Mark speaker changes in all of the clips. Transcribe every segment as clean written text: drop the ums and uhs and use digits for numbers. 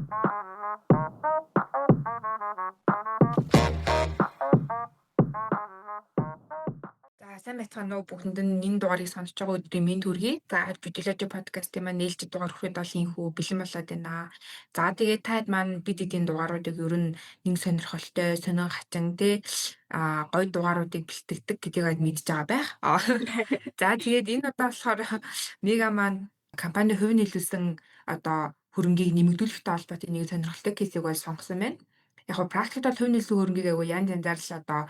Speaker 1: За сайн байцгаана уу бүгдэнд нь энэ дугаарыг сонсож байгаа өдрийн мэнд хүргэе. За Visualogy podcast-ийн маань нээлттэй дугаар хүрэхэд бол инхүү бэлэн болоод байна. За тэгээд таад маань бид эдийн дугааруудыг ер нь нэг сонирхолтой, сонин хачин тий гоё дугааруудыг бэлтгэдэг гэдгийг мэдж байгаа байх. За тэгээд энэ удаа болохоор Мега маань компани хувь нөлөөсөн одоо хөрөнгийг нэмэгдүүлэхтэй холбоотой нэг сонирхолтой кейсийг бол сонгосон байна. Яг нь практикт бол хувь нөлөөсөн хөрөнгийг аягүй янз янзаар л одоо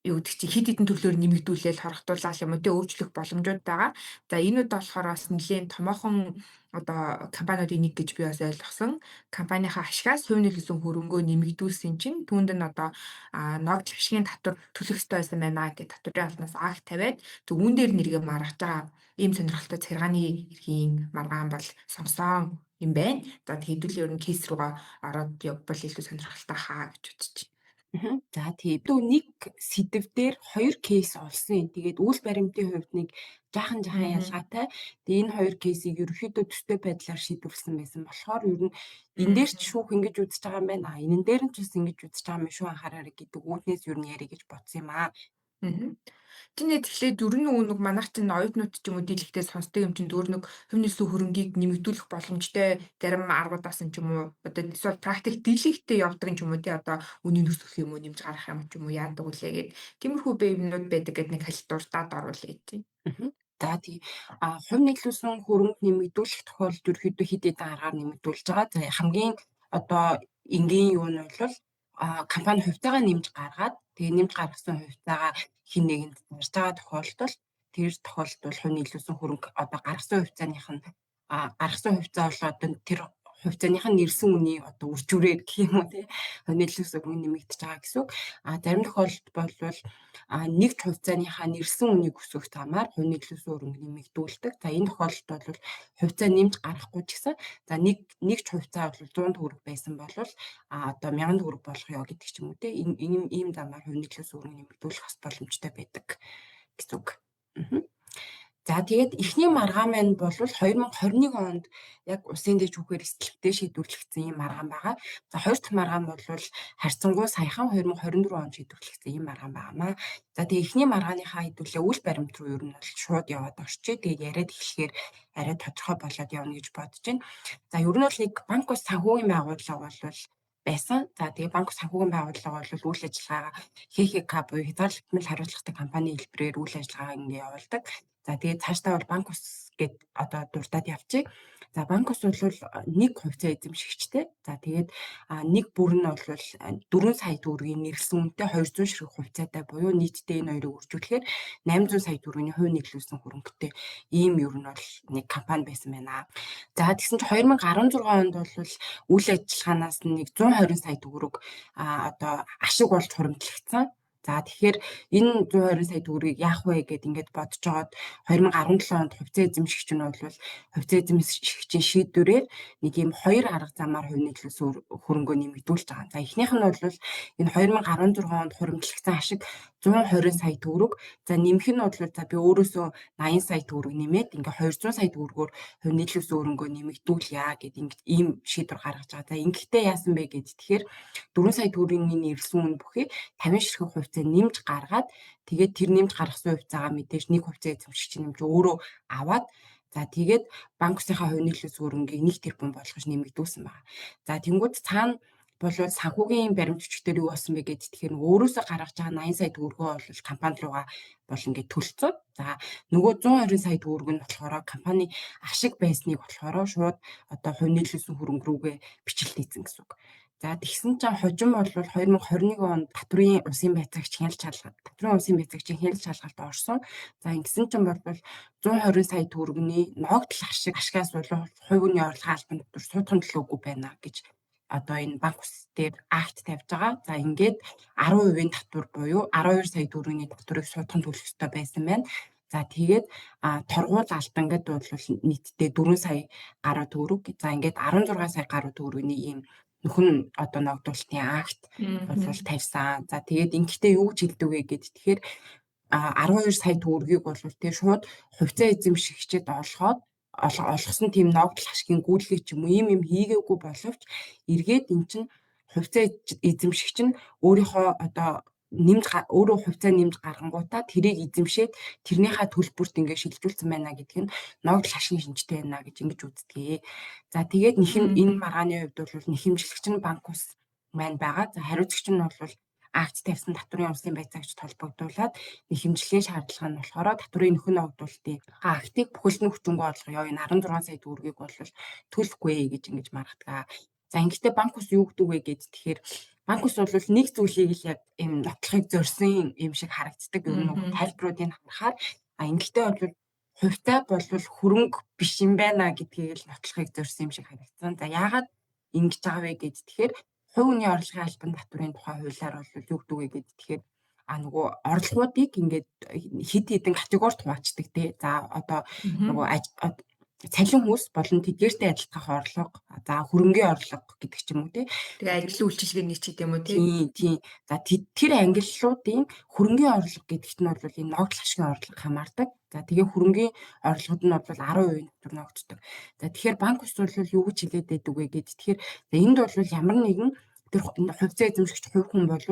Speaker 1: юу гэдэг чи хэд хэдэн төрлөөр нэмэгдүүлээл хорхтуулаад юм уу тэ өөрчлөх боломжууд байгаа. За энэ удаа болохоор бас нэлийн томоохон одоо компаниудын нэг гэж би бас ойлгосон. Компанийнхаа ашигаас хувь нөлөөсөн хөрөнгөө нэмэгдүүлсэн чинь түүнд нь одоо ногд ашигын татвар төлөх ёстой байсан байна гэдэг татварын албанаас акт тавиад үүн дээр нэргээ маргаж байгаа ийм сонирхолтой царгааны эрхийн маргаан бол сонсон юм байна. За хэдүүл ер нь кейс руугаа ороод явбал илүү сонирхолтой хаа гэж бодчих.
Speaker 2: За тийм. Нэг сэдв дээр 2 кейс олсон. Тэгээд үйл баримтын хувьд нэг жаахан ялгаатай. Тэгээд энэ 2 кейсийг ерөнхийдөө төстэй байдлаар шийдвэрлсэн байсан болохоор ер нь энэ дээр ч шүүх ингэж үзэж байгаа юм байна. Энэ дээр нь ч бас ингэж үзэж байгаа юм шүү анхаараарай гэдэг үүднээс ер нь ярих гэж бодсон юм аа.
Speaker 1: Чиний тэгэхээр дөрөв нэг манайх чинь оюутнууд ч юм уу дийлэгтээ сонсдог юм чинь дөрөв нэг хувь нөлөөсөн хөрөнгийг нэмэгдүүлэх боломжтой зарим аргуудаас нь ч юм уу одоо эсвэл практик дийлэгтээ явдаг юм ч юм уу тий одоо үнийн өсөх юм уу нэмж гарах юм ч юм уу яадаг үлээ гэд тиймэрхүү юмнууд байдаг гэдэг нэг халдвартад оруулъя тий.
Speaker 2: За тий. Хувь нөлөөсөн хөрөнгө нэмэгдүүлэх тохиолдолд ерөөхдөө хэд хэдэн аргаар нэмэгдүүлж байгаа. За хамгийн одоо энгийн юу нь бол компани хувьцаагаа нэмж гаргаад тэгээ нэмж гаргасан хувьцаагаа хин нэгэнд зарж байгаа тохиолдолд тэр тохиолдолд хувь нөлөөсөн хөрөнгө одоо гаргасан хувьцааных нь гаргасан хувьцаа бол одоо тэр хувьцааных нь нэрсэн үний одоо үржүүрээр гэх юм уу тий нөлөөсөн хөрөнгө нэмэгдэж байгаа гэсэн үг. Зарим тохиолдолд бол нэгд хувьцааныхаа нэрсэн үнийг өсгөх замаар хувь нөлөөсөн хөрөнгө нэмэгдүүлдэг. За энэ тохиолдолд бол хувьцаа нэмж гарахгүй ч гэсэн за нэгч хувьцаа бол 100 төгрөг байсан бол одоо 1000 төгрөг болох ёо гэдэг ч юм уу тий ийм замаар хувь нөлөөсөн хөрөнгө нэмэгдүүлэх бас боломжтой байдаг гэсэн үг. За тэгээд эхний маргаан маань бол 2021 онд яг улсын дэд хүүхээр эсэлттэй шийдвэрлэгдсэн юм маргаан байгаа. За хоёр дахь маргаан бол харьцангуй саяхан 2024 онд шийдвэрлэгдсэн юм маргаан байнамаа. За тэгээд эхний маргааныхаа хэдүүлээ үйл баримт руу ер нь бол шууд яваад орчээ. Тэгээд яриад эхлэхээр арай тодорхой болоод явна гэж бодож байна. За ер нь бол нэг банк ус санхүүгийн байгууллага бол байсан. За тэгээ банк санхүүгийн байгууллага бол үйл ажиллагаа ХХК буюу хязгаарлалтмал хариуцлагатай компани хэлбэрээр үйл ажиллагаа ингэ явуулдаг. За тэгээд цаашдаа бол банк ус гэд одоо дурдаад явчих. За банк ус бол нэг хувьцаа эзэмшигчтэй. За тэгээд нэг бүр нь бол 4 сая төгрөгийн нэрлсэн үнэтэй 200 ширхэг хувьцаатай буюу нийтдээ энэ хоёрыг үржүүлэхээр 800 сая төгрөгийн хувь нөлөөсөн хөрөнгөтэй ийм ер нь бол нэг компани байсан байна. За тэгсэн чинь 2016 онд бол үйл ажиллагаанаас нэг 120 сая төгрөг одоо ашиг болж хуримтлагдсан. За тэгэхээр энэ 120 сая төгрөгийг яах вэ гэд ингээд бодож жоод 2017 онд хувьцаа эзэмшигч нь бол хувьцаа эзэмшигчийн шийдвэрээр нэг юм хоёр арга замаар хувь нөлөөсөн хөрөнгөө нэмэгдүүлж байгаа. За эхнийх нь бол энэ 2016 онд хуримтлагдсан ашиг 120 сая төгрөг. За нэмэх нь бол за би өөрөөсөө 80 сая төгрөг нэмээд ингээ 200 сая төгрөгөөр хувь нөлөөсөн хөрөнгөө нэмэгдүүлъя гэд ингээд ийм шийдвэр гаргаж байгаа. За ингэхдээ яасан бэ гэд тэгэхээр 4 сая төгрөгийн нэрсэн үн бүхий 50 ширхэг хувьцаа нэмж гаргаад тэгээд тэр нэмж гаргасан хувьцаагаа мэдээж нэг хувьцаа эзэмшигч нэмж өөрөө аваад за тэгээд банк усынхаа хувь нөлөөсөн хөрөнгийг 1 тэрбум болгож нэмэгдүүлсэн байна. За тэнгууд цаана бол санхүүгийн баримт хүчтэй юу болсон бэ гэд тэгэхээр өөрөөсөө гаргаж байгаа 80 сая төгрөгөө бол компани руугаа бол ингээд төлцөө. За нөгөө 120 сая төгрөг нь болохоор компани ашиг байсныг болохоор шууд одоо хувь нөлөөсөн хөрөнгө рүүгээ бичлэл хийсэн гэсэн үг. За тэгсэн чинь хожим бол 2021 онд татврын улсын байцаагчийн хяналт шалгалт орсон. За ингэсэн чинь бол 120 сая төгрөгийн ногдол ашигаас бол хувь хүний орлогын албан татвар суудхан төлөөгүй байна гэж одоо энэ банк ус дээр акт тавьж байгаа. За ингээд 10% татвар буюу 12 сая төгрөгийн татварыг суудхан төлөх ёстой байсан байна. За тэгээд торгуул албан гэдэг бол нийтдээ 4 сая гаруй төгрөг. За ингээд 16 сая гаруй төгрөгийн ийм нөхөн одоо ногдуулалтын акт бол тавьсан. За тэгээд ингэхдээ юу гэж хэлдэг вэ гэд тэгэхээр 12 сая төгрөгийг бол тий шууд хувьцаа эзэмшигчэд олгоод олгосон тийм ногдол ашигын гүйцэтгэх ч юм уу ийм юм хийгээгүй боловч эргээд эн чинь хувьцаа эзэмшигч нь өөрийнхөө одоо өөрөө хувьцаа нэмж гаргангуудаа тэрийг эзэмшээд тэрнийхээ төлбөрт ингээ шилжүүлсэн байна гэдг нь ногдол ашигын шинжтэй байна гэж ингэж үздэгээ. За тэгээд энэ маргааны хувьд бол нэхэмжлэгч нь банк ус маань байгаа. За хариуцагч нь бол акц тавьсан татврын улсын байцаагчд холбогдуулаад нэхэмжлэлийн шаардлага нь болохоор татврын нөхөн ногдуулалтын актыг бүхэлдэн хүчингү орлогоо энэ 16 сая төгрөгийг бол төлөхгүй гэж ингэж маргадаг. За ингэхдээ банк ус юу гэдэг вэ гэд тэгэхээр банк ус бол нэг зүйлийг л яг юм нотлохыг зорьсон юм шиг харагддаг. Ер нь тайлбаруудыг харахаар ингэхдээ бол хувьтай бол хөрөнгө биш юм байна гэдгийг л нотлохыг зорьсон юм шиг харагдсан. За яагаад ингэж байгаа вэ гэд тэгэхээр хувь хүний орлогын албан татврын тухай хуулиар бол юу гэдэг вэ гэд тэгэхээр нөгөө орлогуудыг ингээд хэд хэдэн категорид хуваачдаг тий. За одоо нөгөө цалин хүйс болон тэдгээртэй адилдах орлого, за хөрөнгөний орлого гэдэг ч юм уу тий.
Speaker 1: Тэгээ ажлын үйлчилгээний ч гэдэм үү тий.
Speaker 2: Тийм. За тэр ангиллуудын хөрөнгөний орлого гэдэгт нь бол энэ ногдол ашигын орлого хамаардаг. За тэгээ хөрөнгөний орлогод нь бол 10% дотор ногддог. За тэгэхээр банк ус бол юу гэж хэлээд байдаг вэ гэд тэгэхээр энд бол ямар нэгэн тэр хувьцаа эзэмшигч хувь хүн бол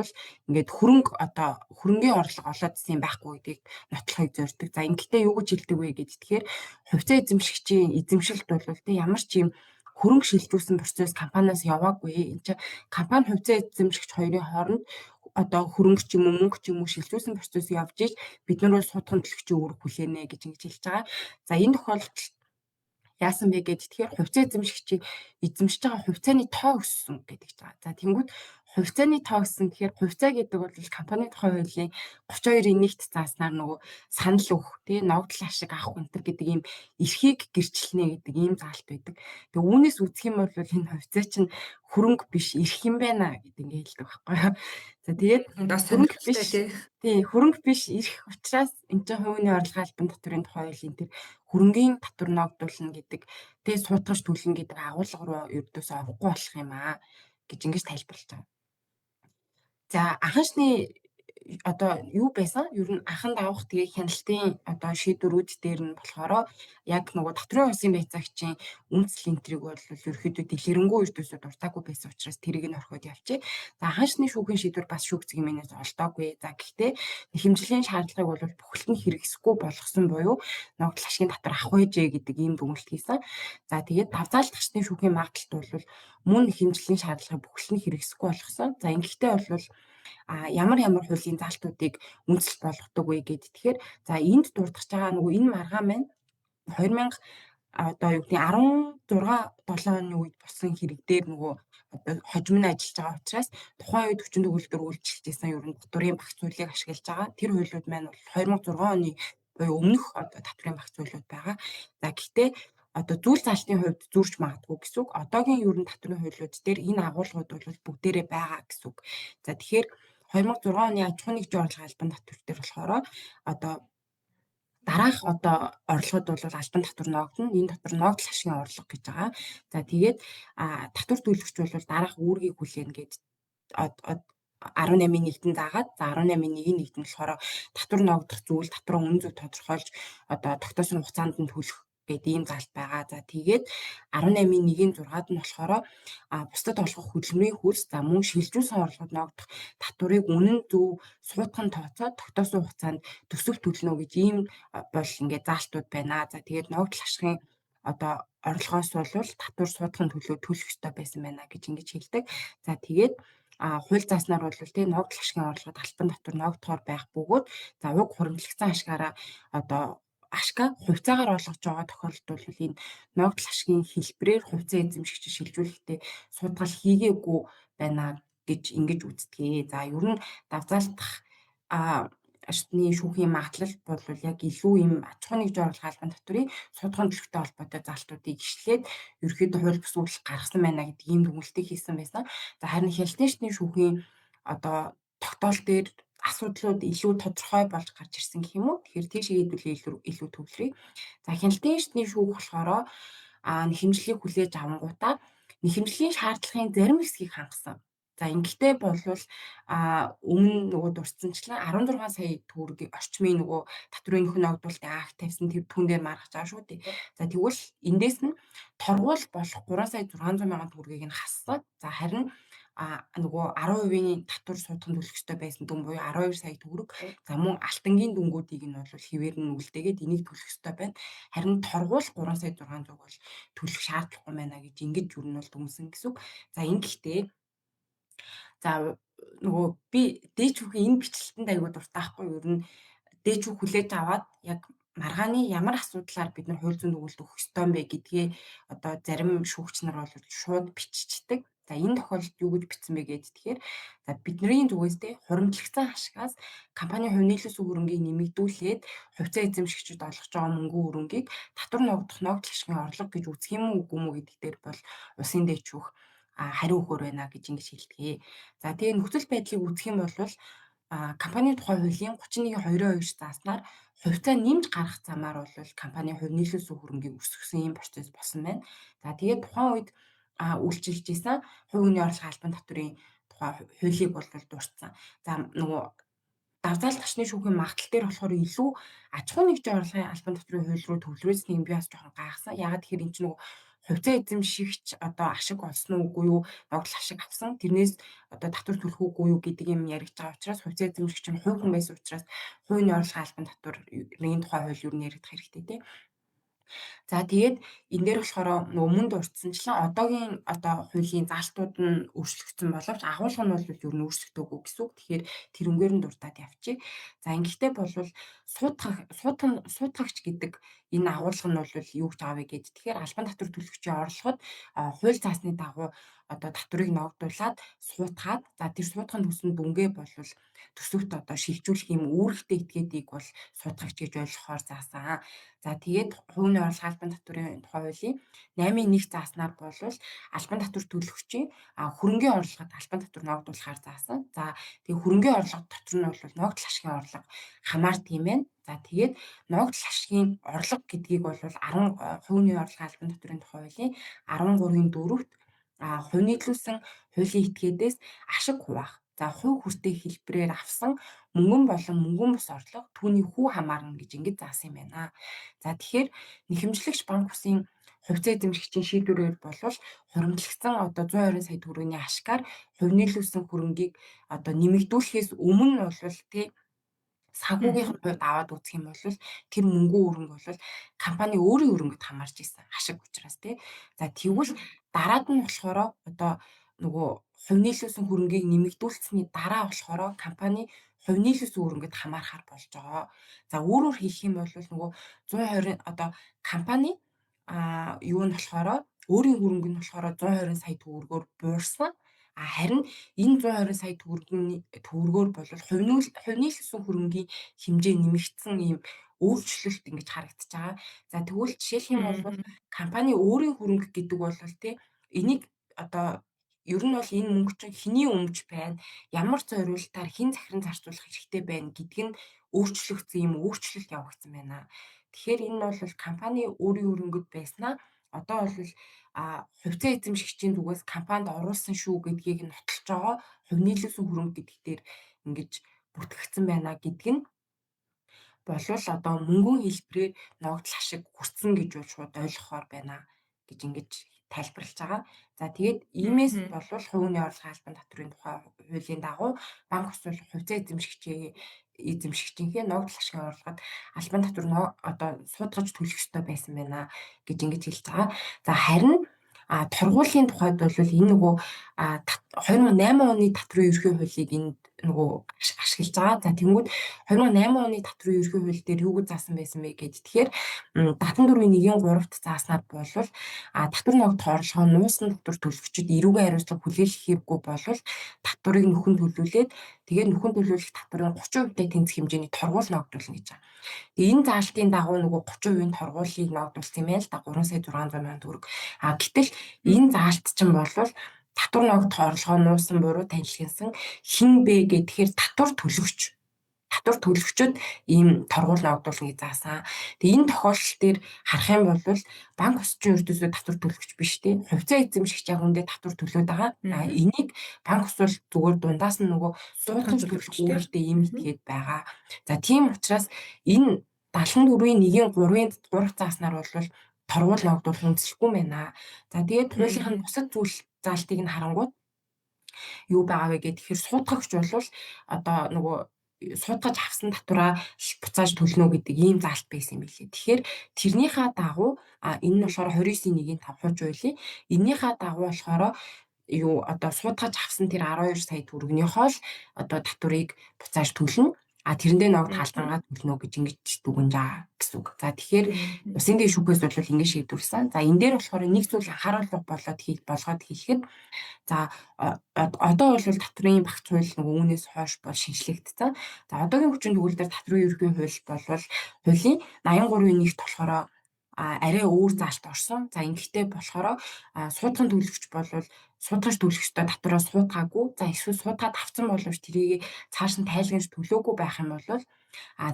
Speaker 2: ингээд хөрөнгөний орлого олоод ирсэн байхгүй гэдгийг нотлохыг зорддог. За ингэхдээ юу гэж хэлдэг вэ гэд тэгэхээр хувьцаа эзэмшигчийн эзэмшилт бол тэ ямар ч юм хөрөнгө шилжүүлсэн процесс компаниас яваагүй. Энд чинь компани хувьцаа эзэмшигч хоёрын хооронд одоо хөрөнгө ч юм уу мөнгө ч юм уу шилжүүлсэн процесс явж иж бид нар бол судхан төлөгчийн үүрэг хүлээнэ гэж ингэж хэлж байгаа. За энэ тохиолдолд яасан бэ гэд тэгэхээр хувьцаа эзэмшигчийг эзэмшиж байгаа хувьцааны тоо өссөн гэдэг ч байгаа. За тэнгууд хувьцааны тоо өссөн тэгэхээр хувьцаа гэдэг бол компани тухай хуулийн 32-ийн 1-т зааснаар нөгөө санал өгөх тий ногдол ашиг авах өнтер гэдэг ийм эрхийг гэрчлэнэ гэдэг ийм заалт байдаг. Тэгээ үүнээс үзэх юм бол энэ хувьцаа чинь хөрөнгө биш эрх юм байна гэдэг ингэ хэлдэг байхгүй юу. За тэгээд
Speaker 1: хөрөнгө биш
Speaker 2: тий хөрөнгө биш эрх учраас энэ чинь хувийн орлогын албан татврын тухай хуулийн тэр хөрөнгөний татвар ногдуулна гэдэг тий суудгаж төлнө гэдэг агуулга руу ердөөсөө орохгүй болох юм аа гэж ингэж тайлбарлаж байгаа. За анхаашны одоо юу байсан? Ер нь анхан давах тэгээ хяналтын одоо шийдвэрүүд дээр нь болохоор яг нөгөө татврын улсын байцаагчийн үндэслэл энтриг бол ерөөхдөө дэлгэрэнгүй ердөөсөө дуртаагүй байсан учраас тэрийг нь орхиод явчих. За анхаашны шүүхийн шийдвэр бас шүүгцгийн мэнээс олдоогүй. За гэхдээ хэмжлэлийн шаардлагыг бол бүхэлд нь хэрэгсэхгүй болгосон буюу ногдол ашигын татвар авах байжээ гэдэг ийм дүгнэлт хийсэн. За тэгээд давзаалдагчдын шүүхийн магадлалт бол мөн хэмжлэлийн шаардлагыг бүхэлд нь хэрэгсэхгүй болгосон. За ингэхдээ бол ямар хуулийн заалтуудыг үндэслэл болгодог вэ гэд тэгэхээр за энд дурдж байгаа нөгөө энэ маргаан маань 2000 одоо юу гэдэг 16 7 оны үед болсон хэрэг дээр нөгөө одоо хожим нь ажиллаж байгаа учраас тухайн үед хүчин төгөлдөр үйлчилжсэн ер нь татврын багц зүйлийг ашиглаж байгаа. Тэр хуулиуд маань бол 2006 оны буюу өмнөх одоо татврын багц зүйлүүд байгаа. За гэхдээ одоо зүйл залтын хувьд зөрж магадгүй гэсэн үг. Одоогийн ер нь татврын хуулиуд дээр энэ агуулгууд бол бүгдээрээ байгаа гэсэн үг. За тэгэхээр 2006 оны аж ахуйн нэгж орлогын албан татвар дээр болохоор одоо дараах одоо орлогод бол албан татвар ногдно. Энэ дотор ногдол ашигын орлого гэж байгаа. За тэгээд татвар төлөгч бол дараах үүргийг хүлээнэ гэж 18-ийн 1-нд заагаад за 18-ийн 1-ийн 1-нд болохоор татвар ногдох зүйл татврын үнэ зөв тодорхойлж одоо тогтоосон хугацаанд нь төлөх гэдэг ийм заалт байгаа. За тэгээд 18-ийн 1-ийн 6-ад нь болохоор бусдад олгох хөдөлмөрийн хөрс за мөн шилжүүлсэн орлогод ногдох татварыг үнэн зөв суудхан тооцоод тогтоосон хугацаанд төсөв төлнө гэж ийм бол ингээд заалтууд байна. За тэгээд ногдол ашигын одоо орлогоос бол татвар суудхан төлөх ёстой байсан байна гэж ингэж хэлдэг. За тэгээд хууль зааснаар бол тийм ногдол ашигын орлогод албан татвар ногдохоор байх бөгөөд за уг хуримтлагдсан ашгаараа одоо ашгаа хувьцаагаар олгож байгаа тохиолдолд бол энэ ногдол ашигын хэлбэрээр хувьцаа эзэмшигч шилжүүлэхдээ судгал хийгээгүй байна гэж ингэж үздэг. За ер нь давзаалдах шатны шүүхийн магадлал бол яг илүү юм аж ахуйн нэгж орлогын албан татврын судган төлөвтэй холбоотой заалтуудыг ишлээд ерөөхдөө хууль бус үйлдэл гаргасан байна гэдэг ийм дүгнэлтийг хийсэн байсан. За харин хяналтын шатны шүүхийн одоо тогтоол дээр асуудлууд илүү тодорхой болж гарч ирсэн гэх юм уу. Тэгэхээр тийш хийдвэл илүү төвлөрье. За хяналтын шатны шүүх болохоор нэхэмжлэлийг хүлээж авангуудаа нэхэмжлийн шаардлагын зарим хэсгийг хангасан. За ингэхдээ болвол өмнө нөгөө дурдсанчлан 16 сая төгрөгийг орчмын нөгөө татврын нөхөн ногдуулалтын акт тавьсан тэр түүн дээр маргаж байгаа шүү дээ. За тэгвэл эндээс нь торгуул болох 3,600,000 төгрөгийг нь хассан. За харин нөгөө 10%-ийн татвар суудхан төлөх ёстой байсан дүн буюу 12 сая төгрөг. За мөн алтангийн дүнгуудыг нь бол хэвээр нь үлдээгээд энийг төлөх ёстой байна. Харин торгуул 3,600,000 бол төлөх шаардлагагүй байна гэж ингэж юу нь бол дүнсэн гэсэн үг. За ингэхдээ нөгөө би дээч хүүхийн энэ бичлэлтэнд аягүй дуртай байхгүй юу? Ер нь дээч хүүг хүлээж аваад яг маргааны ямар асуудлаар бид нар хууль зүйн дүгнэлт өгөх ёстой юм бэ гэдгээ одоо зарим шүүгч нар бол шууд биччихдэг. За энэ тохиолдолд юу гэж бичсэн бэ гэхээр за бидний зүгээс те хуримтлагдсан ашигаас компани хувь нийлүүлсэн хөрөнгийг нэмэгдүүлээд хувьцаа эзэмшигчид олгож байгаа мөнгөн хөрөнгийг татвар ногдох ногдол ашигын орлого гэж үзэх юм уу үгүй юм уу гэдэг дээр бол улсын дээч хүүх хариу өгөхөр байна гэж ингэж хэлдэг. За тэгээ нөхцөл байдлыг үзэх юм бол компанийн тухай хуулийн 31.2-2 зааснаар хувьцаа нэмж гарах замаар бол компани хувь нийлүүлсэн хөрөнгийг өсгсөн юм процесс болсон байна. За тэгээд тухайн үед үйлчилж исэн хувь хүний орлогын албан татврын тухай хуулийг бол дурдсан. За нөгөө давзаалт ташны шүүхийн магадлал дээр болохоор илүү аж ахуйн нэгжийн орлогын албан татврын хууль руу төвлөрөөснийг би бас жоохон гайхсан. Яагаад тэгэхээр энэ чинь нөгөө хувьцаа эзэмшигч одоо ашиг олсон уу үгүй юу, ногдол ашиг авсан. Тэрнээс одоо татвар төлөх үгүй юу гэдэг юм яригдж байгаа учраас хувьцаа эзэмшигч нь хувь хүн байсан учраас хувийн орлогын албан татврын тухай хууль юу нэрэгдэх хэрэгтэй тийм. За тэгээд энэ дээр болохоор нөгөө мөн дурдсанчлан одоогийн хуулийн заалтууд нь өөрчлөгдсөн боловч агуулга нь бол ер нь өөрчлөгдөөгүй гэсэн үг. Тэгэхээр тэрнгээр нь дуртаад явчих. За ингэхдээ болвол суудагч гэдэг энэ агуулга нь бол юу гэж байгаа вэ гэд. Тэгэхээр албан татвар төлөгчийн орлогод хууль заасны дагуу татврыг ногдуулад суудгаад за тэр суудгахын төсөнд дүнгээ болвол төсөвт шилжүүлэх юм үүрэгтэй этгээдийг бол суудагч гэж ойлгохоор заасан. За тэгээд хувийн орлогын албан татврын тухай хуулийн 8.1 зааснаар болвол албан татвар төлөгчийн хөрөнгөний орлогод албан татвар ногдуулахаар заасан. За тэгээд хөрөнгөний орлого дотор нь бол ногдол ашигын орлого хамаард юм байна. За тэгээд ногдол ашигын орлого гэдгийг бол 10 хувийн орлогын албан татврын тухай хуулийн 13-ийн 4-т хувь нийтлүүлсэн хуулийн этгээдээс ашиг хуваах. За хувь хүстэй хэлбэрээр авсан мөнгөн болон мөнгөн бус орлого түүний хүү хамаарна гэж ингэж заасан юм байна. За тэгэхээр нэхэмжлэгч банк бүсийн хувьцаа эзэмшигчийн шийдвэрээр болвол хуримтлагдсан 120 сая төгрөгийн ашгаар хувь нийлүүлсэн хөрөнгийг нэмэгдүүлэхээс өмнө бол тий санхүүгийн хувьд аваад үзэх юм бол тэр мөнгөн хөрөнгө бол компани өөрийн хөрөнгөд хамаарч исэн ашиг учраас тий. За тэгвэл дараад нь болохоор нөгөө хувь нийлүүлсэн хөрөнгийг нэмэгдүүлсэний дараа болохоор компани хувь нийлүүлсэн хөрөнгөд хамаарахаар болж байгаа. За өөрөөр хэлэх юм бол нөгөө 120 компани юу нь болохоор өөрийн хөрөнгө нь болохоор 120 сая төгрөгөөр буурсан. Харин энэ 120 сая төгрөгөөр бол хувь нийлүүлсэн хөрөнгийн хэмжээ нэмэгдсэн ийм өөрчлөлт ингэж харагдаж байгаа. За тэгвэл жишээлх юм бол компани өөрийн хөрөнгө гэдэг бол тий энийг ер нь бол энэ мөнгө чинь хэний өмж байна, ямар зориултаар хэн захиран зарцуулах хэрэгтэй байна гэдг нь өөрчлөгдсөн юм өөрчлөлт явагдсан байна. Тэгэхээр энэ бол компани өөрийн хөрөнгөд байснаа одоо бол хувьцаа эзэмшигчийн зүгээс компанид оруулсан шүү гэдгийг нотолж байгаа хувь нийлүүлсэн хөрөнгө гэдэг дээр ингэж бүтгэгдсэн байна гэдг нь болвол мөнгөн хэлбэрээр ногдол ашиг хүрсэн гэж шууд ойлгохоор байна гэж ингэж тайлбарлаж байгаа. За тэгээд иймээс болвол хувийн орлогын албан татврын тухай хуулийн дагуу банк ус бол хувьцаа эзэмшигчийнхээ ногдол ашигын орлогод албан татвар суудгаж төлөх ёстой байсан байна гэж ингэж хэлж байгаа. За харин торгуулийн тухайд бол энэ нөгөө 2008 оны татврын ерхий хуулийг энэ нөгөө ашиглаж байгаа. За тэгмүүд 2008 оны татврын ерхий хууль дээр юу гэж заасан байсан бэ гэхээр Датан 4-1-3-т зааснаар болвол татвар ногдох орлогоо нуусан татвар төлөгчид эрүүгийн хариуцлага хүлээх хэрэггүй болвол татварыг нөхөн төлүүлээд тэгээд нөхөн төлүүлэх татврын 30%-тай тэнцэх хэмжээний торгуул ногдуулна гэж байгаа. Энэ заалтын дагуу нөгөө 30%-ийн торгуулийг ногдуулсан юм байна л да 3,600,000 төгрөг. Гэтэл энэ заалт чинь болвол татвар ногдох орлогоо нуусан буруу танилцсан хэн бэ гэхээр татвар төлөгч. татвар төлөгчид ийм торгууль ногдуулна гэж заасан. Тэгээ энэ тохиолдол дээр харах юм бол банк ус чинь ердөөсөө татвар төлөгч биш тийм. Хувьцаа эзэмшигч яг үндэ татвар төлөөд байгаа. Энийг банк ус бол зүгээр дундаас нь нөгөө
Speaker 1: Суудхан
Speaker 2: суудгаж төлөх
Speaker 1: төлөвч тий.
Speaker 2: үүрэгтэй юм итгээд байгаа. За тийм учраас энэ 74-ийн 1-ийн 3-ын 3 зааснаар бол торгууль ногдуулах үндэслэхгүй байна. За тэгээд хуулийнхын бусад зүйл заалтыг нь харангуут юу байгаа вэ гэхээр тэгэхээр суудгагч бол одоо нөгөө суудгаж авсан татвараа буцааж төлнө гэдэг ийм заалт байсан юм билээ. Тэгэхээр тэрнийхээ дагуу энэ нь болохоор 29-ийн 1-ийн 5% хуулийн эннийхээ дагуу болохоор юу одоо суудгаж авсан тэр 12 сая төгрөгнийхөө л одоо татварыг буцааж төлнө. Тэрэндээ ногд халдангаа төлнө гэж ингэж дүгнэж байгаа гэсэн үг. За тэгэхээр Усын дэд шүүхээс бол ингэж шийдвэрлсэн. За энэ дээр болохоор нэг зүйл анхааруулга болгоод хэлэхэд за одоо бол татврын багц хууль нөгөө үүнээс хойш бол шинжлэгдсэн. За одоогийн хүчин төгөлдөр татврын ерөнхий хууль бол хуулийн 83-ийн 1-т болохоор арай өөр заалт орсон. За ингэхдээ болохоор суудган төлөвч бол суудгаж төлөгчдөө татвараа суудгаагүй. За эсвэл суудгаад авсан боловч тэрийг цааш нь тайлгнаж төлөөгүй байх юм бол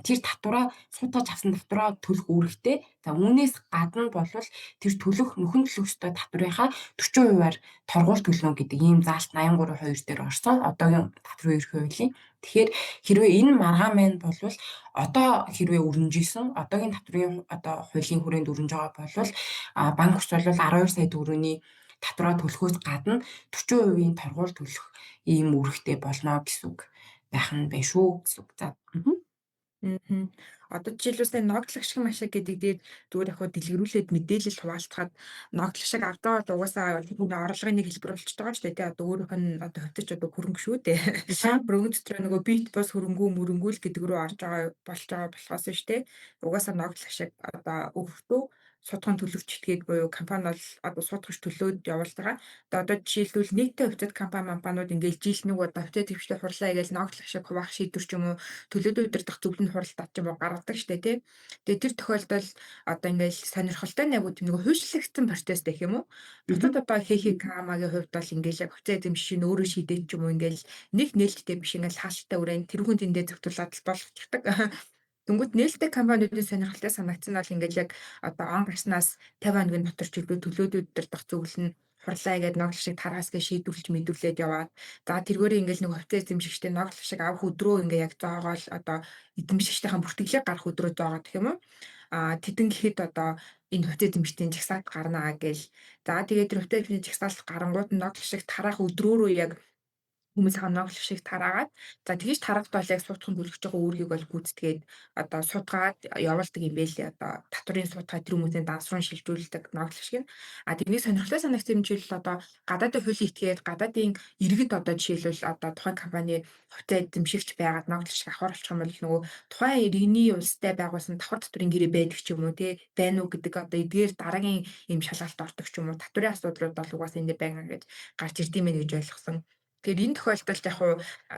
Speaker 2: тэр татвараа суудгаж авсан татвараа төлөх үүрэгтэй. За үүнээс гадна бол тэр нөхөн төлөх ёстой татврынхаа 40%-аар торгууль төлнө гэдэг ийм заалт 83(2) дээр орсон. Одоогийн татврын ерхий хуулийн. Тэгэхээр хэрвээ энэ маргаан маань бол одоо хэрвээ өрнөжсэн одоогийн татврын одоо хуулийн хүрээнд өрнөж байгаа бол банк ус бол 12 сая төгрөгийн татвараа төлөхөөс гадна 40%-ийн торгууль төлөх ийм үүрэгтэй болно гэсэн үг байх нь байна шүү гэсэн үг. За.
Speaker 1: Одоо жишээлбэл ногдлох шиг машиг гэдэг дээр зүгээр яг дэлгэрүүлээд мэдээлэл хуваалцахад ногдлох шиг авдаг бол угаасаа хүний орлогын нэг хэлбэр болчихж байгаа ч тийм. Одоо өөрөөх нь одоо хувьцаж одоо хөрөнгө шүү дээ. Мөрөнгө дотроо нөгөө бит бос хөрөнгө л гэдэг рүү орж байгаа болж байгаа болохоос шүү дээ. Угаасаа ногдлох шиг одоо өгөхдөө судхан төлөвч этгээд буюу компани бол одоо судагч төлөөд явуулдаг. Одоо жишээлбэл нийтдээ хувьцат компаниуд ингээд жил нэг удаа хувьцат төвчтэй хурлаа гэж ногдлох шиг хуваах шийдвэр ч юм уу төлөөд удирдах зөвлөнд хуралдаад ч юм уу гаргадаг штэ тий. Тэгээ тэр тохиолдолд одоо ингээд сонирхолтой нэг хүйшлэгдсэн процесс гэх юм уу. Бусад одоо ХХК-гийн хувьд бол ингээд яг хувьцат эзэмшиж өөрөө шийдээд ч юм уу ингээд нэг нээлттэй биш ингээд хаалттай өрөөнд тэрүүн тэндээ зөвтгүүлээд болгочихдаг. Тэнгүүд нээлттэй компаниудын сонирхолтой санагдсан нь бол ингээд яг одоо он гарснаас 50 хоногийн дотор ч төлөөд удирдах зөвлөл нь хурлаа гэдэг ноглох шиг тараас гэж шийдвэрлэж мэдүүлээд яваад за тэргээрээ ингээд нэг хувьцаа эзэмшигчтэй ноглох шиг авах өдрөө ингээд яг зоогоол одоо эзэмшигчдийн бүртгэлээ гарах өдрөө зоогоод гэх юм уу тэдэн гэхэд одоо энэ хувьцаа эзэмшигчдийн жагсаалт гарнаа гэж за тэгээд тэр хувьцаа эзэмшигчдийн жагсаалт гарангууд ноглох шиг тараах өдрөөрөө яг хүмүүс хамааглах шиг тараагаад за тэгэж тарахад бол яг суудхан төлөж байгаа үүргийг бол гүйцэтгээд одоо судгаад явуулдаг юм байлээ одоо татврын судгаа тэр хүмүүсийн дансруу шилжүүлдэг ноглох шиг нь тэрний сонирхолтой санагдсан юм жишээл одоо гадаадын хуулийн этгээд гадаадын иргэд одоо жишээлбэл одоо тухайн компани хувьцаа эзэмшигч байгаад ноглох шиг авах болчих юм бол нөгөө тухайн иргэний улстай байгуулсан давхар татврын гэрээ байдаг ч юм уу тий байна уу гэдэг одоо эдгээр дараагийн юм шалгалт ордог ч юм уу татврын асуудлууд бол угаасаа энэ байна гэж гарч ирдэм байх гэж ойлгосон. Тэгэхээр энэ тохиолдолд яг хуу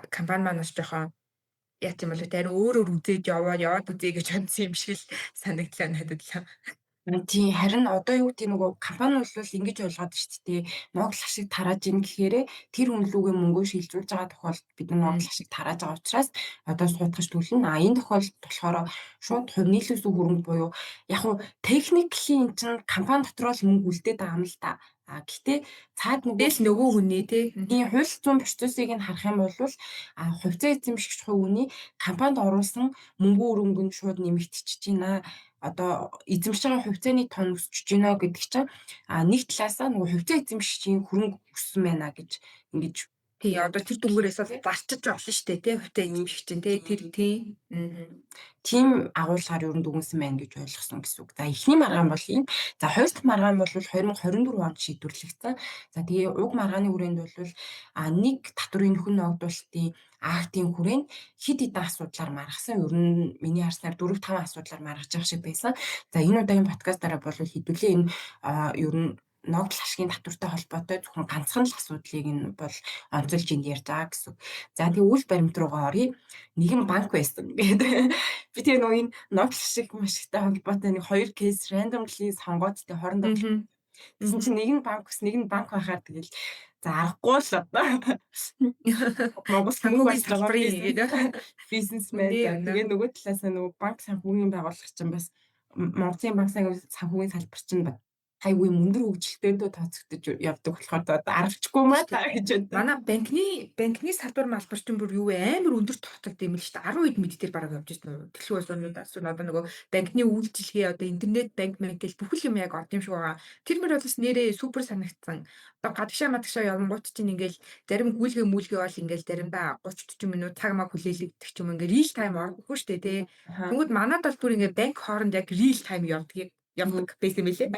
Speaker 1: компани маань бас жоохон яа тийм бол тэр өөрөөр үзээд яваад үзье гэж бодсон юм шиг л санагдлаа надад л.
Speaker 2: Тийм харин одоо юу гэдэг нөгөө компани бол ингэж ойлгоод шүү дээ. Ноглох шиг тарааж ийн гэхээр тэр үнэлүүгээ мөнгөө шилжүүлж байгаа тохиолдолд бид ноглох шиг тарааж байгаа учраас одоо суудгаж төлнө. Энэ тохиолдолд болохоор шууд хувь нийлүүлсэн хөрөнгө буюу яг хуу техникли эн чинь компани дотор л мөнгө үлдээд байгаа юм л та. Гэхдээ цаад
Speaker 1: нөгөө хүний тий
Speaker 2: хууль зүйн процессыг нь харах юм бол хувьцаа эзэмшигч хувийн компанид оруулсан мөнгө өрөнгө нь шууд нэмэгдчихэж байна. Одоо эзэмшиж байгаа хувьцааны тон өсөж байна гэдэг чинь нэг талаасаа нөгөө хувьцаа эзэмшигчийн хөрөнгө өссөн байна гэж ингэж
Speaker 1: тий одоо тэр дүнгээрээс бол зарчиж болно шүү дээ тий хувьцаа эзэмшигч чинь тий тэр тий
Speaker 2: тийм агуулгаар ер нь дүгнсэн байна гэж ойлгосон гэсэн үг. За эхний маргаан бол ийм. За хоёр дахь маргаан бол 2024 онд шийдвэрлэгдсэн. За тэгээ уг маргааны хүрээнд бол нэг татврын нөхөн ногдуулалтын актын хүрээнд хэд хэдэн асуудлаар маргасан. Ер нь миний харснаар 4-5 асуудлаар маргаж байгаа шиг байсан. За энэ удаагийн подкастаараа бол хэдүүлээ энэ ер нь ногдол ашигын татвартай холбоотой зөвхөн ганцхан л асуудлыг нь бол онцолж энд ярьж байгаа гэсэн. За тэгээ үйл баримт руугаа оръё. Нэгэн банк байсан гэдэг. Би тэгээ нөгөө энэ ногдол ашиг машигтай холбоотой нэг хоёр кейс randomly сонгоод тэ хоорондоо Тэгсэн чинь
Speaker 1: Мгм.
Speaker 2: нэг нь банк ус нэг нь банк байхаар тэгэл за аргагүй л одоо Монгол мөнгө
Speaker 1: Санхүүгийн
Speaker 2: болж байгаа
Speaker 1: салбарын гэдэг.
Speaker 2: бизнесмен
Speaker 1: Үнэ
Speaker 2: за
Speaker 1: үнэ.
Speaker 2: тэгээ нөгөө талаасаа нөгөө банк санхүүгийн байгууллага чинь бас Монголын банк санхүүгийн салбар чинь хайгуй мундар хөгжилтэй тооцогдож явдаг болохоор одоо аргачлахгүй маа
Speaker 1: Штэ.
Speaker 2: та гэж боддог.
Speaker 1: Манай банкны салбар малбар чинь бүр юу вэ? Амар өндөр тогтолт юм л шүү дээ. 10 хэд мэддээр бараг явж байна уу? Дэлхийн улс орнуудаас одоо нөгөө банкны үйлчилгээ одоо интернет банк гэж бүхэл юм яг орд юм шиг байгаа. Тэр мөр бол бас нэрээ супер санагдсан. Одоо гадагшаа мадагшаа явангууд чинь ингээл зарим гүйлгээ мүлгээ бол ингээл заримдаа 30 40 минут цаг маг хүлээлгдэг ч юм ингээл real time ордоггүй шүү дээ тий.
Speaker 2: Аха.
Speaker 1: Тэнгүүд манад бол бүр ингээ банк хооронд яг real time явдаг байсан юм лээ.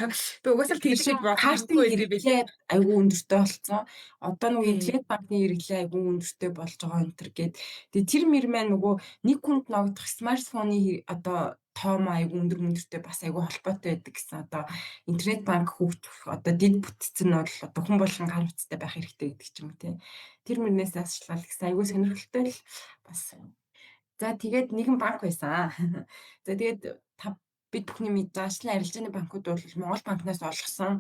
Speaker 1: Би угаасаа л
Speaker 2: Тэр
Speaker 1: тэгж
Speaker 2: чинь
Speaker 1: бодохгүй
Speaker 2: картын
Speaker 1: байсан юм
Speaker 2: хэрэглээ
Speaker 1: лээ.
Speaker 2: айгүй өндөртэй болцсон. Одоо нөгөө
Speaker 1: Тий.
Speaker 2: интернет банкны хэрэглээ айгүй өндөртэй болж байгаа энэ төр гээд. Тэгээ тэр мэр маань нөгөө нэг хүнд ногдох смартфоны одоо тоо маа айгүй өндөртэй бас айгүй холбоотой байдаг гэсэн одоо интернет банк хөгжих одоо дид бүтцэн нь бол одоо хүн болгон гар утастай байх хэрэгтэй гэдэг ч юм уу тий. Тэр мөрнээс ашлал гэсэн айгүй сонирхолтой л бас. За тэгээд нэгэн банк байсан. За тэгээд бид бүхний мэдж байгаа ажлын арилжааны банкуд бол Монгол банкнаас олгосон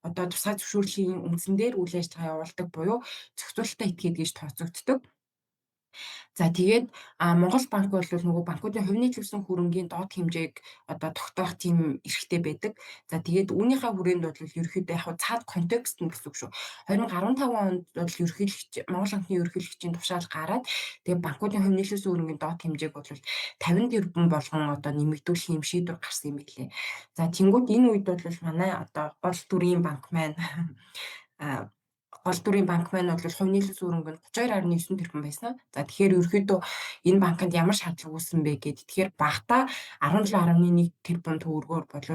Speaker 2: одоо тусгай зөвшөөрлийн үндсэн дээр үйл ажиллагаа явуулдаг буюу зохицуулалтаа этгээд гэж тооцогддог. За тэгээд Монгол банк бол нөгөө банкуудын хувийн төлсөн хөрөнгийн доод хэмжээг одоо тогтоох тийм эрхтэй байдаг. За тэгээд үүнийхээ хүрээнд бол ерөөхдөө яг цаад контекст нь гэсэн үг шүү. 2015 онд бол Монгол банкны ерөнхийлөгчийн тушаал гараад тэгээд банкуудын хувийн төлсөн хөрөнгийн доод хэмжээг бол 50 тэрбум болгон одоо нэмэгдүүлэх юм шийдвэр гарсан юм билээ. За тэнгууд энэ үед бол манай одоо гол дүрийн банк маань гол дүрийн банк маань бол хувь нийлүүлсэн хөрөнгө нь 32.9 тэрбум байсан. За тэгэхээр ерөөхдөө энэ банкнд ямар шаардлага үүссэн бэ гэхэд тэгэхээр багтаа 17.1 тэрбум төгрөгөөр бол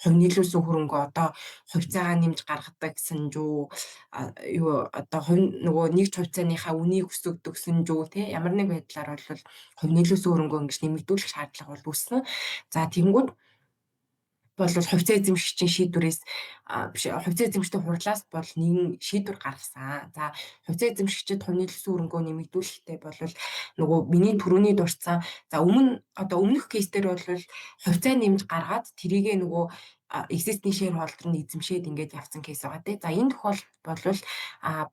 Speaker 2: хувь нийлүүлсэн хөрөнгө одоо хувьцаагаа нэмж гаргадаг санжуу юу одоо нөгөө нэгж хувьцааныхаа үнийг өсгөдөг санжуу тий ямар нэг байдлаар бол хувь нийлүүлсэн хөрөнгөө ингэж нэмэгдүүлэх шаардлага бол үүссэн. За тэгэнгүүт бол хувьцаа эзэмшигчийн шийдвэрээс биш хувьцаа эзэмшигчдийн хурлаас бол нэгэн шийдвэр гаргасан. За хувьцаа эзэмшигчид хувь нийлүүлсэн хөрөнгөө нэмэгдүүлэхдээ бол нөгөө миний түрүүний дурдсан за өмнөх кейс дээр бол хувьцаа нэмж гаргаад тэрийгээ нөгөө existing shareholder нь эзэмшээд ингээд явсан кейс байгаа тий. За энэ тохиолдолд бол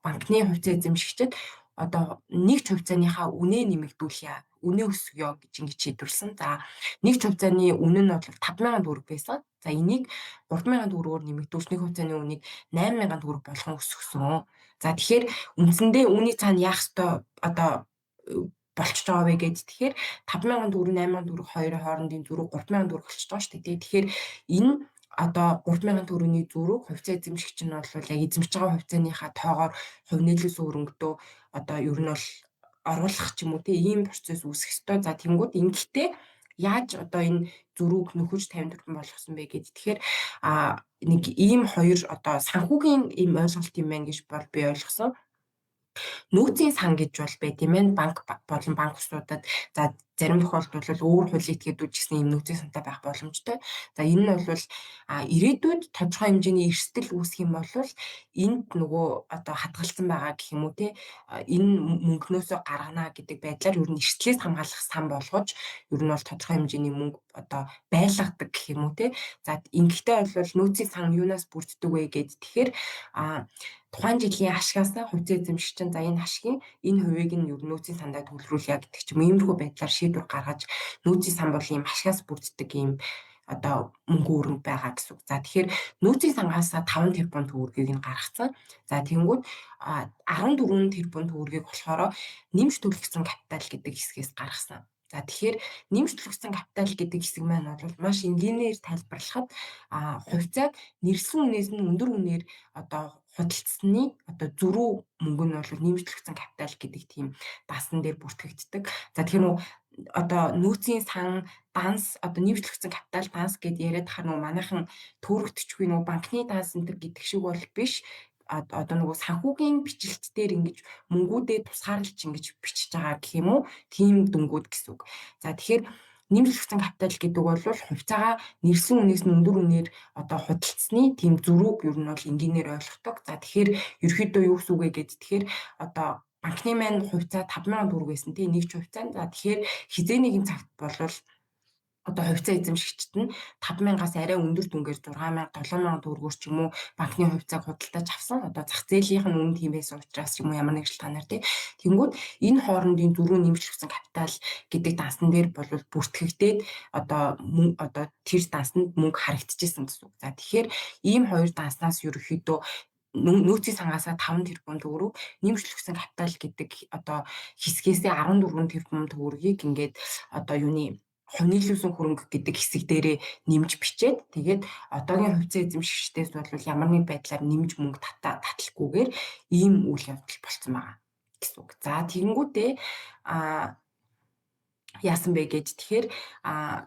Speaker 2: банкны хувьцаа эзэмшигчид одоо нэгж хувьцааныхаа үнэ нэмэгдүүлье. Үнэ өсгөё гэж ингэж шийдвэрлсэн. За нэгж хувьцааны үнэ нь бол 5,000 төгрөг байсан. За энийг 3,000 төгрөгөөр нэмэгдүүлж нэг хувьцааны үнийг 8,000 төгрөг болгон өсгсөн. За тэгэхээр үндсэндээ үүний цаана яах ёстой одоо болчихж байгаа вэ гэж тэгэхээр 5,000 төгрөг 8,000 төгрөг хоёрын хоорондын зүрх 3,000 төгрөг болчихж байгаа шүү дээ. Тэгэхээр энэ одоо 3,000 төгрөгийн зүрх хувьцаа эзэмшигч нь бол яг эзэмшиж байгаа хувьцааныхаа тоогоор хувь нийлүүлсэн хөрөнгөдөө одоо ер нь бол оруулах ч юм уу тийм процесс үүсэх ёстой. За тэнгууд ингэхдээ яаж одоо энэ зөрүүг нөхөж 50 тэрбум болгосон бэ гэдэг. Тэгэхээр нэг ийм хоёр одоо санхүүгийн ийм ойлголт юм байна гэж бол би ойлгосон. Нөөцийн сан гэж бол байт юм байна. Банк болон банк усуудад за зарим тохиолдолд өөр хуулийн этгээдүүд ч гэсэн ийм нөөцийн сантай байх боломжтой. За энэ нь бол ирээдүйд тодорхой хэмжээний эрсдэл үүсэх юм бол энд нөгөө одоо хадгалсан байгаа гэх юм уу те энэ мөнгнөөсөө гаргана гэдэг байдлаар ер нь эрсдлээс хамгаалах сан болгож ер нь бол тодорхой хэмжээний мөнгө одоо байлгадаг гэх юм уу те. За ингэхдээ бол нөөцийн сан юунаас бүрддэг вэ гэд тэгэхээр тухайн жилийн ашгаасаа хувьцаа эзэмшигч нь за энэ ашгийн энэ хувийг нь ер нь нөөцийн сандаа төлөвлөрүүлье гэдэг ч юм иймэрхүү байдлаар шийдвэр гаргаж нөөцийн сан бол ийм ашгаас бүрддэг ийм одоо мөнгө өрөнд байгаа гэсэн үг. За тэгэхээр нөөцийн сангаас 5 тэрбум төгрөгийг нь гаргацсан. За тэгэнгүүт 14 тэрбум төгрөгийг болохоор нэмж төлөгдсөн капитал гэдэг хэсгээс гаргасан. За тэгэхээр нэмж төлөгдсөн капитал гэдэг хэсэг маань бол маш энгийнээр тайлбарлахад хувьцааг нэрсэн үнээс нь өндөр үнээр одоо худалдсаны одоо зөрүү мөнгө нь бол нэмж төлөгдсөн капитал гэдэг тийм даасан дээр бүртгэгддэг. За тэгэхээр нөгөө одоо нөөцийн сан данс одоо нэмж төлөгдсөн капитал данс гэдээ яриад хахаар нөгөө манайхан төөрөгдөчгүй нөгөө банкны данс энэ гэдэг шиг бол биш. Одоо нөгөө санхүүгийн бичлэлт дээр ингэж мөнгүүдээ тусгаарлаж ингэж бичиж байгаа гэх юм уу? Тийм дүнгууд гэсэн үг. За тэгэхээр нэмж төлөгдсөн капитал гэдэг бол хувьцаагаа нэрсэн үнээс нь өндөр үнээр одоо худалдсаны тийм зөрүүг ер нь бол энгийнээр ойлгодог. За тэгэхээр ерөөхдөө юу гэсэн үг вэ гэдэг тэгэхээр одоо банкны маань хувьцаа 5,000 төгрөг байсан тийм нэгж хувьцаа. За тэгэхээр хизээ нэгэн цагт болвол одоо хувьцаа эзэмшигчид нь 5,000-аас арай өндөр дүнгээр 6,000, 7,000 төгрөгөөр ч юм уу банкны хувьцааг худалдаж авсан. Одоо зах зээлийн нь үнд тиймээс учраас ч юм уу ямар нэг шалтгаанаар тий. Тэнгүүд энэ хоорондын дөрвөн нэмжлэгдсэн капитал гэдэг дансан дээр бол бүртгэгдээд одоо тэр дансанд мөнгө харагдчихсан гэсэн үг. За тэгэхээр ийм хоёр данснаас ерөөхдөө нөөцийн сангаасаа 5 тэрбум төгрөг, нэмжлэгдсэн капитал гэдэг одоо хэсгээсээ 14 тэрбум төгрөгийг ингээд одоо юуны хувь нийлүүлсэн хөрөнгө гэдэг хэсэг дээрээ нэмж бичээд тэгээд одоогийн хувьцаа эзэмшигчдээс бол ямар нэг байдлаар нэмж мөнгө татлахгүйгээр ийм үйл явдал болсон байгаа гэсэн үг. За тэгэнгүүтээ яасан бэ гэж тэгэхээр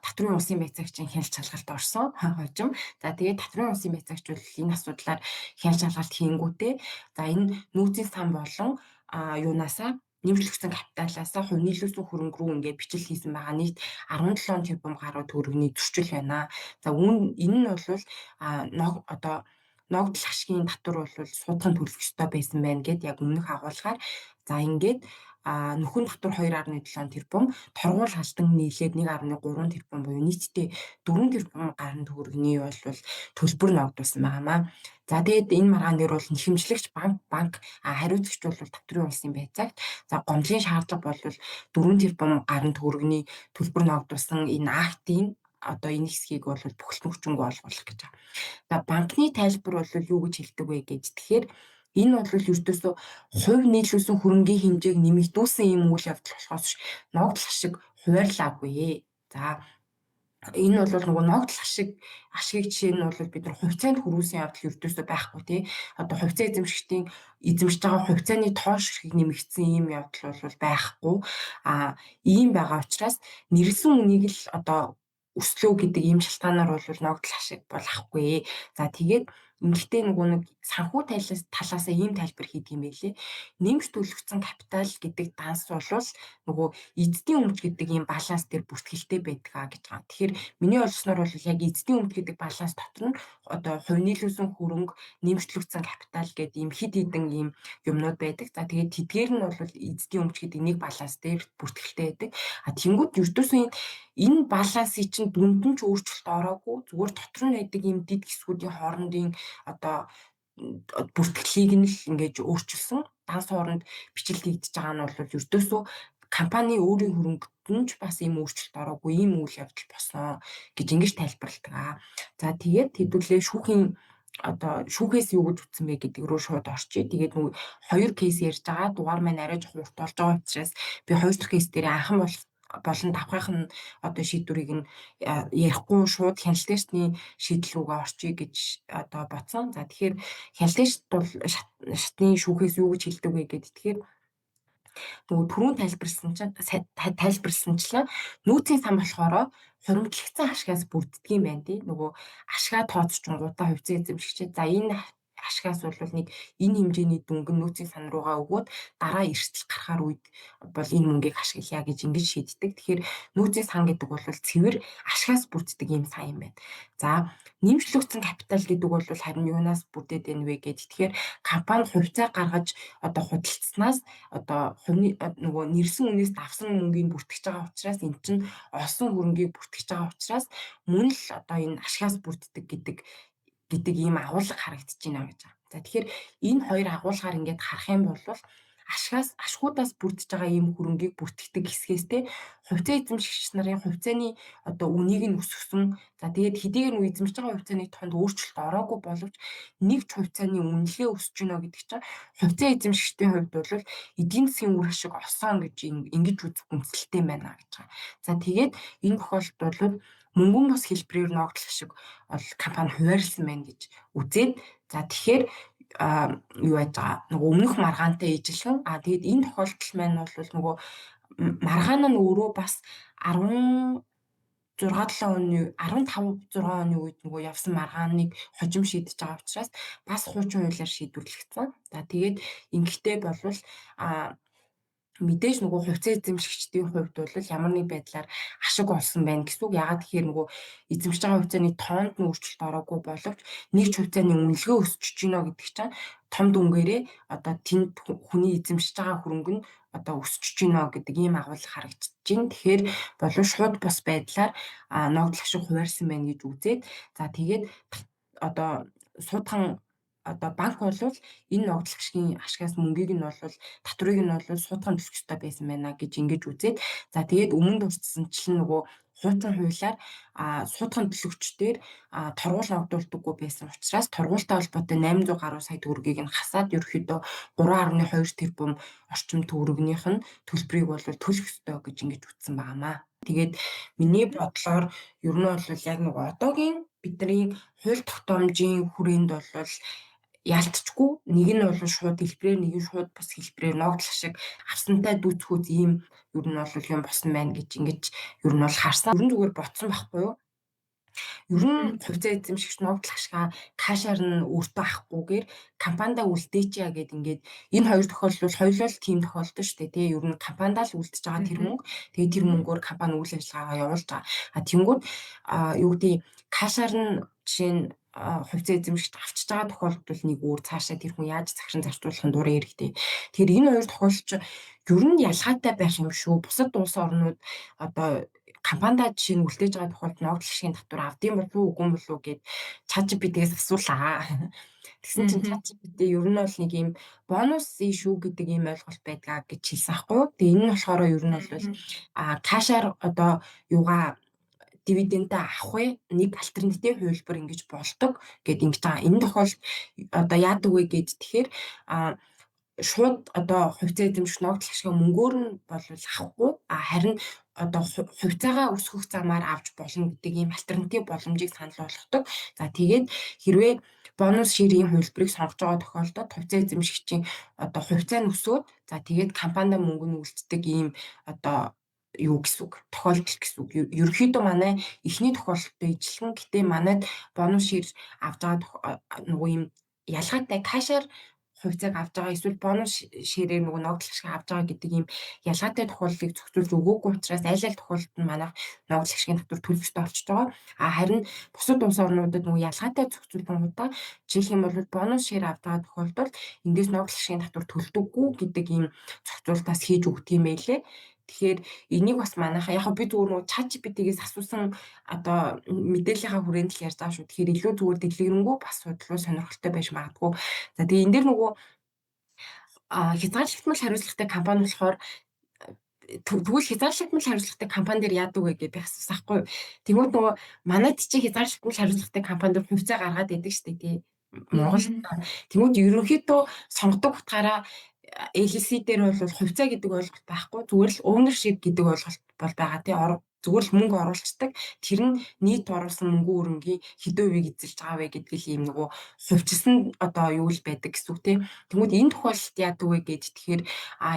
Speaker 2: татврын улсын байцаагчийн хяналт шалгалт орсон хожим. За тэгээд татврын улсын байцаагч бол энэ асуудлаар хяналт шалгалт хийнгүүтээ за энэ нөөцийн сан болон юунаасаа нэмжлэгдсэн капиталаасаа хувь нийлүүлсэн хөрөнгө рүү ингээд бичил хийсэн байгаа нийт 17 тэрбум гаруй төгрөгийн зөрчил байна. За энэ нь бол ногдол ашигын татвар бол суудхан төлөх ёстой байсан байна гэд яг өмнөх агуулгаар за ингээд нөхөн татвар 2.7 тэрбум, торгуул алдан нийлээд 1.3 тэрбум буюу нийтдээ 4 тэрбум гаруй төгрөгийн бол төлбөр ногдуулсан байнамаа. За тэгээд энэ маргаан дээр бол нэхэмжлэгч банк хариуцагч бол татврын улсын байцаагт за гомдлын шаардлага бол 4 тэрбум гаруй төгрөгийн төлбөр ногдуулсан энэ актын одоо энэ хэсгийг бол бүхэлдэн олгуулах гэж байгаа. За банкны тайлбар бол юу гэж хэлдэг вэ гэж тэгэхээр энэ бол ердөөсөө хувь нийлүүлсэн хөрөнгийн хэмжээг нэмэгдүүлсэн юм үйл явдал болохоос ногдол ашиг хуваарлаагүй. За энэ бол нөгөө ногдол ашигыг жишээ нь бол бид нар хувьцаанд хөрвүүлсэн явдал ердөөсөө байхгүй тий. Одоо хувьцаа эзэмшигчдийн эзэмшиж байгаа хувьцааны тоош эрхийг нэмэгдсэн ийм явдал бол байхгүй. Ийм байгаа учраас нэрлсэн үнийг л одоо өслөө гэдэг ийм шалтгаанаар бол ногдол ашиг бол авахгүй. За тэгээд Ингэхдээ нөгөө нэг санхүү талаасаа ийм тайлбар хийдэг юм байлээ. Нэмж төлөгдсөн капитал гэдэг данс бол нөгөө эзэдийн өмч гэдэг ийм баланс дээр бүртгэлтэй байдаг гэж байгаа. Тэгэхээр миний ойлгосноор бол яг эзэдийн өмч гэдэг баланс дотор нь одоо хувь нийлүүлсэн хөрөнгө, нэмж төлөгдсөн капитал гэдэг ийм хид хідэн ийм юмнууд байдаг. За тэгээд тэдгээр нь бол эзэдийн өмч гэдэг нэг баланс дээр бүртгэлтэй байдаг. Тэнгүүд ердөөсөө энэ балансыг чинь дүнд нь ч өөрчлөлт ороогүй зүгээр дотор нь байдаг ийм дид хэсгүүдийн хоорондын одоо бүртгэлийг нь л ингэж өөрчилсөн данс хооронд бичлэл хийгдэж байгаа нь бол ердөөсөө компани өөрийн хөрөнгөд нь ч бас ийм өөрчлөлт ороогүй ийм үйл явдал босноо гэж ингэж тайлбарладаг. За тэгээд хэдүүлээ шүүхээс юу гэж утсан бэ гэдэг рүү шууд орчие. Тэгээд нөгөө хоёр кейс ярьж байгаа. Дугаар маань арай жоох урт болж байгаа учраас би хоёр дахь кейс дээр анхан болон давхрын одоо шийдвэрийг нь ярихгүй шууд хяналтын шийдэл рүүгээ орчие гэж одоо бодсон. За тэгэхээр хяналтын шатны шүүхээс юу гэж хэлдэг вэ гэдэг тэгэхээр нөгөө түрүүн тайлбарласанчлан нөөцийн сан болохоор хуримтлагдсан ашигаас бүрддэг юм байна тий. Нөгөө ашигаа тооцчингуудаа хувьцаа эзэмшигчээ. За энэ ашигаас бол нэг энэ хэмжээний дүнгийн нөөцийн сан руугаа өгөөд дараа эрсдэл гарахаар үед бол энэ мөнгийг ашиглая гэж ингэж шийддэг. Тэгэхээр нөөцийн сан гэдэг бол цэвэр ашигаас бүрддэг юм сан юм байна. За нэмжлэгдсэн капитал гэдэг бол харин юунаас бүрдээд байна вэ гэж тэгэхээр компани хувьцаа гаргаж одоо худалдсанаас одоо нөгөө нэрсэн үнээс давсан мөнгийг бүртгэж байгаа учраас эн чинь олсон хөрөнгийг бүртгэж байгаа учраас мөн л одоо энэ ашигаас бүрддэг гэдэг ийм агуулга харагдаж байна гэж байгаа. За тэгэхээр энэ хоёр агуулгаар ингээд харах юм бол ашгуудаас бүрдэж байгаа ийм хөрөнгийг бүртгэдэг хэсгээс те хувьцаа эзэмшигч нарын хувьцааны одоо үнийг нь өсгсөн. За тэгээд хэдийгээр нь эзэмшиж байгаа хувьцааны тонд өөрчлөлт ороогүй боловч нэг ч хувьцааны үнэлгээ өсөж гинэ гэдэг чинь хувьцаа эзэмшигчдийн хувьд бол эдийн засгийн үр ашиг олсон гэж ингэж үзэх үндсэлтэй байна гэж байгаа. За тэгээд энэ тохиолдолд бол мөнгөн бус хэлбэрээр ногдол ашиг бол компани хуваарлсан байна гэж үзээд за тэгэхээр юу яаж байгаа нөгөө өмнөх маргаантай ижилхэн тэгээд энэ тохиолдол маань бол нөгөө маргаан нь өөрөө бас 15 6 оны үед нөгөө явсан маргааныг хожим шийдэж байгаа учраас бас хуучин хуулиар шийдвэрлэгдсэн. За тэгээд ингэхдээ болвол Мэдээж нөгөө хувьцаа эзэмшигчдийн хувьд бол ямар нэг байдлаар ашиг олсон байна гэсэн үг. Яагаад тэгэхээр нөгөө эзэмшиж байгаа хувьцааны тоонд нь өөрчлөлт ороогүй боловч нэг ч хувьцааны үнэлгээ өсөж гинэ гэдэг чинь том дүнгээрээ одоо тэнд хүний эзэмшиж байгаа хөрөнгө нь одоо өсөж гинэ гэдэг ийм агуулга харагдаж байна. Тэгэхээр болов шууд бус байдлаар ногдол ашиг хуваарсан байна гэж үзээд за тэгээд одоо суудхан одоо банк бол энэ ногдол ашигын ашигаас мөнгийг нь бол татварыг нь бол суудхан төлөх ёстой байсан байна гэж ингэж үзээд за тэгээд өмнө дурдсанчлан нөгөө хуучин хуулиар суудхан төлөгчдээр торгуул ногдуулдаггүй байсан учраас торгуултай холбоотой 800 гаруй сая төгрөгийг нь хасаад ерөөхдөө 3.2 тэрбум орчим төгрөгнийх нь төлбөрийг бол төлөх ёстой гэж ингэж үзсэн байнамаа. Тэгээд миний бодлоор ер нь бол яг нөгөө одоогийн бидний хууль тогтоомжийн хүрээнд бол яалтчгүй нэг нь бол шууд хэлбэрээр нэг нь шууд бус хэлбэрээр ногдол ашиг авсантай дүүцхүүц ийм ер нь бол юм босон байна гэж ингэж ер нь бол харсан. Ер нь зүгээр ботсон байхгүй юу? Ер нь хувьцаа эзэмшигч ногдол ашгаа кашаар нь өөртөө авахгүйгээр компанида үлдээчээ гэд ингээд энэ хоёр тохиолдол хоёулаа л тийм тохиолдсон шүү дээ тий. Ер нь компанида л үлдэж байгаа тэр мөнгө тэгээ тэр мөнгөөр компани үйл ажиллагаагаа явуулж байгаа. Тэнгүүд юу гэдэг кашаар нь жишээ нь хувьцаа эзэмшигч авчиж байгаа тохиолдолд нэг өөр цаашаа тэр хүн яаж захиран зарцуулах нь дурын хэрэгтэй. Тэгэхээр энэ хоёр тохиолдолч ер нь ялгаатай байх юм шүү. Бусад улс орнууд одоо компанида жишээ нь үлдээж байгаа тохиолдолд ногдол ашигын татвар авдсан болов уу үгүй болов уу гэд ChatGPT-гээс асуулаа. Тэгсэн чинь ChatGPT ер нь бол нэг юм бонус шүү гэдэг ийм ойлголт байдгаа гэж хэлсэн аахгүй юу. Тэгээ энэ нь болохоор ер нь бол кашаар одоо юугаа дивидендээ авах вэ? Нэг альтернатив хувилбар ингэж болдог гэд ингэж байгаа. Энэ тохиолдолд одоо яадаг вэ гэд тэгэхээр шууд одоо хувьцаа эзэмших ногдол ашигын мөнгөөр нь бол авахгүй харин одоо хувьцаагаа өсгөх замаар авч болно гэдэг ийм альтернатив боломжийг санал болгодог. За тэгээд хэрвээ бонус ширийн хувилбарыг сонгож байгаа тохиолдолд хувьцаа эзэмшигчийн одоо хувьцаа нь өсөөд за тэгээд компанида мөнгө нь үлддэг ийм одоо юу гэсэн үг тохиолдол гэсэн үг. Ерөнхийдөө манай эхний тохиолдолтой ижилхэн гэтээ манайд бонус шир авч байгаа нөгөө ийм ялгаатай кашаар хувьцааг авч байгаа эсвэл бонус ширээр нөгөө ногдол ашиг авч байгаа гэдэг ийм ялгаатай тохиолдлыг зохицуулж өгөөгүй учраас аль аль тохиолдолд нь манайх ногдол ашигын татвар төлөх ёстой болчихж байгаа. Харин бусад улс орнуудад нөгөө ялгаатай зохицуулбангуудаа жишээлх юм бол бонус шир авч байгаа тохиолдолд эндээс ногдол ашигын татвар төлдөггүй гэдэг ийм зохицуултаас хийж өгдөг юм байлээ. Тэгэхээр энийг бас манайхаа яг би зүгээр нөгөө ChatGPT-гээс асуусан одоо мэдээллийнхаа хүрээнд л ярьж байгаа шүү. Тэгэхээр илүү зүгээр дэлгэрэнгүй бас судлуу сонирхолтой байж магадгүй. За тэгээ энэ дээр нөгөө хязгаарлалтмал хариуцлагатай компани болохоор тэгвэл хязгаарлалтмал хариуцлагатай компани дээр яадаг вэ гэж би асуусан хгүй. Тэгвэл нөгөө манайд чи хязгаарлалтмал хариуцлагатай компани дээр хувьцаа гаргаад идэг шүү дээ тий. Монголд. Тэгвэл ерөнхийдөө сонгодог утгаараа LLC дээр бол хувьцаа гэдэг ойлголт байхгүй зүгээр л ownership гэдэг ойлголт бол байгаа тий зүгээр л мөнгө оруулцдаг тэр нь нийт оруулсан мөнгө өрнгийн хэдэн хувийг эзэлж байгаа вэ гэдэг л ийм нөгөө хувьчилсан одоо юу л байдаг гэсэн үг тий. Тэгмүүд энэ тохиолдолд яадаг вэ гэж тэгэхээр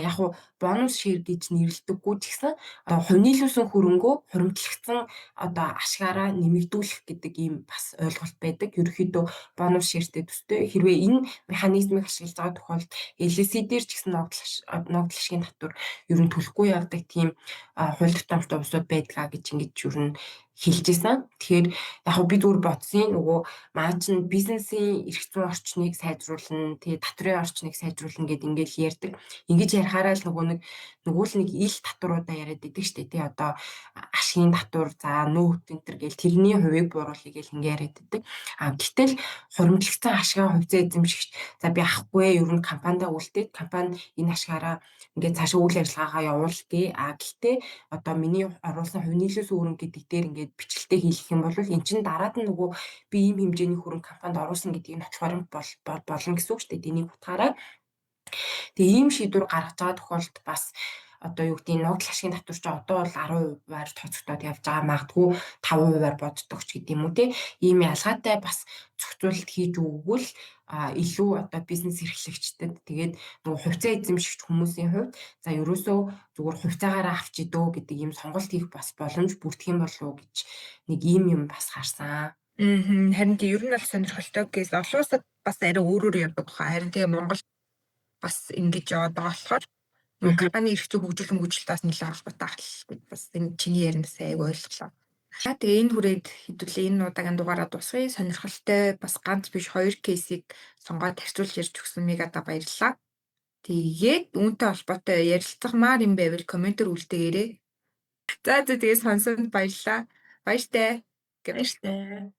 Speaker 2: яг уу бонус шир гэж нэрлэдэггүй ч гэсэн одоо хувь нийлүүлсэн хөрөнгөө хуримтлагдсан одоо ашгаараа нэмэгдүүлэх гэдэг ийм бас ойлголт байдаг. Ерөнхийдөө бонус ширтэй төстэй хэрвээ энэ механизмыг ашиглаж байгаа тохиолдолд LLC дээр ч гэсэн ногдол ашигын татвар ер нь төлөхгүй явдаг тийм хууль тогтоомжтой улсууд байдгаа гэж ингэж ер нь хэлж исэн. Тэгэхээр яг би зүгээр бодсон нөгөө маа чин бизнесийн эрх зүйн орчныг сайжруулна, тэгээ татврын орчныг сайжруулна гэд ингээл ярьдаг. Ингэж ярихаараа л нөгөө л нэг ил татваруудаа яриад идэг штэ тий одоо ашигын татвар за нөөт энэ төр гэл тэрний хувийг бууруулъя гэл ингээ яриад идэг. Гэтэл хуримтлагдсан ашигын хувьцаа эзэмшигч за би авахгүй ер нь компанида үлдээд компани энэ ашгаараа ингээд цаашаа үйл ажиллагаагаа явуулъя. Гэхдээ одоо миний оруулсан хувь нийлүүлсэн хөрөнгө гэдэг дээр ингээд бичлэлтэй хийх юм бол эн чинь дараад нь нөгөө би ийм хэмжээний хөрөнгө компанид оруулсан гэдгийг очих баримт болно гэсэн үг шүү дээ. Тэнийг утгаараа тэгээ ийм шийдвэр гаргаж байгаа тохиолдолд бас одоо юу гэдэг нь ногдол ашигын татвар чи одоо бол 10%-аар тооцогдоод явж байгаа магадгүй 5%-аар боддог ч гэдэм үү те ийм ялгаатай бас зохицуулалт хийж өгвөл илүү одоо бизнес эрхлэгчдэд тэгээд нөгөө хувьцаа эзэмшигч хүмүүсийн хувьд за ерөөсөө зүгээр хувьцаагаараа авч идөө гэдэг ийм сонголт хийх бас боломж бүрдэх юм болов уу гэж нэг ийм юм бас харсан.
Speaker 1: Харин тийм ер нь бол сонирхолтой кейс олон улсад бас арай өөрөөр явдаг хаа. Харин тэгээ Монгол бас ингэж яваад байгаа болохоор нөгөө компани эрх зүй хөгжүүлэлтээс нэлээд холбоотой ахлах бас энэ чиний ярианаас айгүй ойлголоо. За тэгээ энэ хүрээд хэдүүлээ энэ удаагийн дугаараа дуусгая. Сонирхолтой бас ганц биш 2 кейсийг сонгоод харьцуулж ярьж өгсөн Мегада баярлалаа. Тэгээд үүнтэй холбоотой ярилцахмаар юм байвал комментээр үлдээгээрэй. За тэгээ сонсонд баярлалаа. Баяртай.
Speaker 2: Баяртай.